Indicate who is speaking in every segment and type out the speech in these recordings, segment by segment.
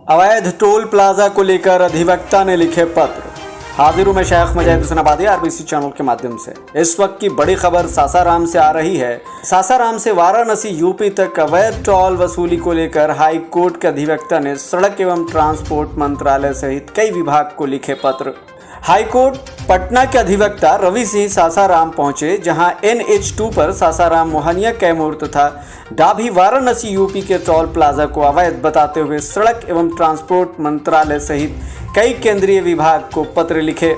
Speaker 1: अवैध toll plaza को लेकर अधिवक्ता ने लिखे पत्र। हाजिर हूं मैं शेख मुजाहिद हुसैन आबादी आरबीसी चैनल के माध्यम से। इस वक्त की बड़ी खबर सासाराम से आ रही है। सासाराम से वाराणसी यूपी तक अवैध टोल वसूली को लेकर हाई कोर्ट के अधिवक्ता ने सड़क एवं ट्रांसपोर्ट मंत्रालय सहित कई विभाग को लिखे पत्र। हाई कोर्ट पटना के अधिवक्ता रवि सिंह सासाराम पहुंचे, जहां NH2 पर सासाराम मोहनिया कैमूर तथा डाभी वाराणसी यूपी के टोल प्लाजा को अवैध बताते हुए सड़क एवं ट्रांसपोर्ट मंत्रालय सहित कई केंद्रीय विभाग को पत्र लिखे।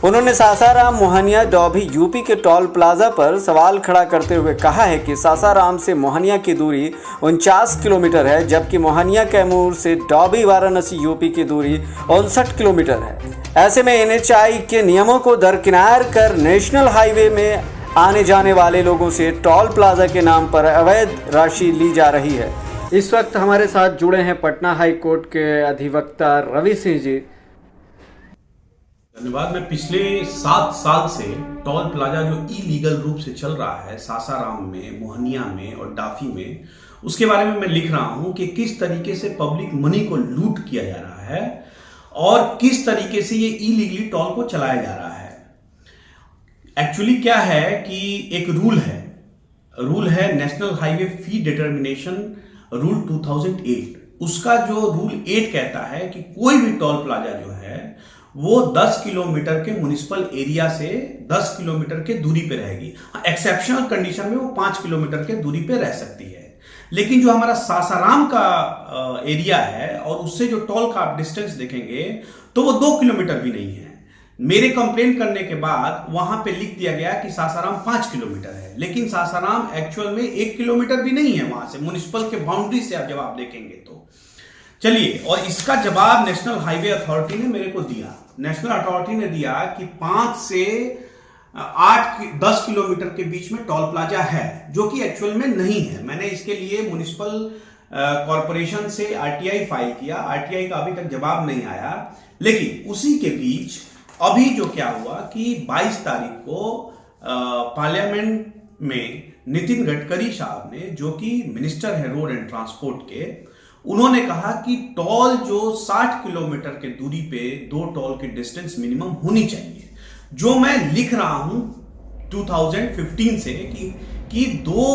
Speaker 1: उन्होंने सासाराम मोहनिया डौभी यूपी के टोल प्लाजा पर सवाल खड़ा करते हुए कहा है कि सासाराम से मोहनिया की दूरी 49 किलोमीटर है, जबकि मोहनिया कैमूर से डौभी वाराणसी यूपी की दूरी 59 किलोमीटर है। ऐसे में NHI के नियमों को दरकिनार कर नेशनल हाईवे में आने जाने वाले लोगों से टोल प्लाजा के नाम पर अवैध राशि ली जा रही है। इस वक्त हमारे साथ जुड़े हैं पटना हाई कोर्ट के अधिवक्ता रवि सिंह जी।
Speaker 2: धन्यवाद। मैं पिछले 7 साल से टोल प्लाजा जो इलीगल रूप से चल रहा है सासाराम में, मोहनिया में और डाफी में, उसके बारे में मैं लिख रहा हूं कि किस तरीके से पब्लिक मनी को लूट किया जा रहा है और किस तरीके से ये इलीगली टोल को चलाया जा रहा है। एक्चुअली क्या है कि एक रूल है नेशनल हाईवे फी डिटर्मिनेशन रूल 2008। उसका जो रूल 8 कहता है कि कोई भी टोल प्लाजा जो है वो 10 किलोमीटर के म्युनिसिपल एरिया से 10 किलोमीटर के दूरी पे रहेगी। एक्सेप्शनल कंडीशन में वो 5 किलोमीटर के दूरी पे रह सकती है। लेकिन जो हमारा सासाराम का एरिया है और उससे जो टोल का आप डिस्टेंस देखेंगे तो वो 2 किलोमीटर भी नहीं है। मेरे कंप्लेंट करने के बाद वहां पे लिख दिया गया कि सासाराम 5 किलोमीटर है, लेकिन सासाराम एक्चुअल में 1 किलोमीटर भी नहीं है वहां से, म्युनिसिपल के बाउंड्री से जब आप देखेंगे तो। चलिए, और इसका जवाब नेशनल हाईवे अथॉरिटी ने मेरे को दिया। नेशनल अथॉरिटी ने दिया कि 5 से 10 किलोमीटर के बीच में टोल प्लाजा है, जो कि एक्चुअल में नहीं है। मैंने इसके लिए म्युनिसिपल कॉर्पोरेशन से RTI फाइल किया। RTI का अभी तक जवाब नहीं आया। लेकिन उसी के बीच अभी जो क्या हुआ कि 22 तारीख को पार्लियामेंट में नितिन गडकरी साहब ने, जो कि मिनिस्टर है रोड एंड ट्रांसपोर्ट के, उन्होंने कहा कि टोल जो 60 किलोमीटर के दूरी पे 2 टोल की डिस्टेंस मिनिमम होनी चाहिए। जो मैं लिख रहा हूं 2015 से कि 2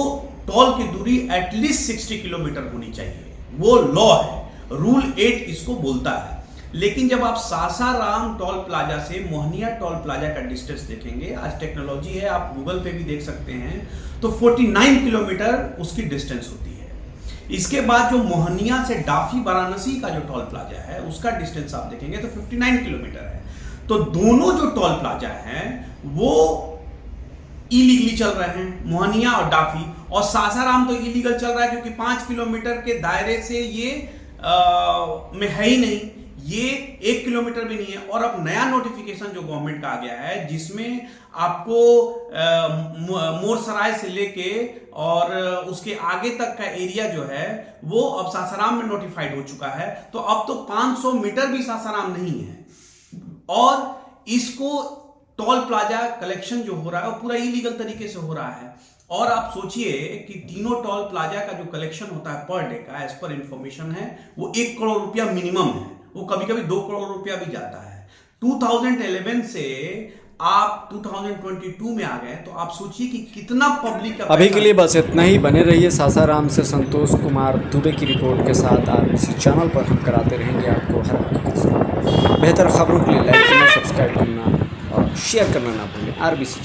Speaker 2: टोल की दूरी एटलीस्ट 60 किलोमीटर होनी चाहिए। वो लॉ है, रूल 8 इसको बोलता है। लेकिन जब आप सासाराम टोल प्लाजा से मोहनिया टोल प्लाजा का डिस्टेंस देखेंगे, आज टेक्नोलॉजी है, आप गूगल पे भी देख सकते हैं, तो 49 किलोमीटर उसकी डिस्टेंस होती है। इसके बाद जो मोहनिया से डाफी वाराणसी का जो टोल प्लाजा है उसका डिस्टेंस आप देखेंगे तो 59 किलोमीटर है। तो दोनों जो टोल प्लाजा हैं वो इलीगली चल रहे हैं, मोहनिया और डाफी। और सासाराम तो इलीगल चल रहा है क्योंकि 5 किलोमीटर के दायरे से ये में है ही नहीं, ये 1 किलोमीटर भी नहीं है। और अब नया नोटिफिकेशन जो गवर्नमेंट का आ गया है, जिसमें आपको मोरसराय से लेके और उसके आगे तक का एरिया जो है वो अब सासाराम में नोटिफाइड हो चुका है। तो अब तो 500 मीटर भी सासाराम नहीं है। और इसको टोल प्लाजा कलेक्शन जो हो रहा है वो पूरा इलीगल तरीके से हो रहा है। और आप सोचिए कि तीनों टोल प्लाजा का जो कलेक्शन होता है पर डे का, एज पर इंफॉर्मेशन है, वो 1 करोड़ रुपया मिनिमम है। वो कभी कभी 2 करोड़ रुपया भी जाता है। 2011 से आप 2022 में आ गए, तो आप सोचिए कि कितना पब्लिक का।
Speaker 1: अभी के लिए बस इतना ही। बने रहिए सासाराम से संतोष कुमार दुबे की रिपोर्ट के साथ। आरबीसी चैनल पर हम कराते रहेंगे आपको हर हकीकत से बेहतर खबरों के लिए लाइक करना, सब्सक्राइब करना और शेयर करना ना भूलें। आरबीसी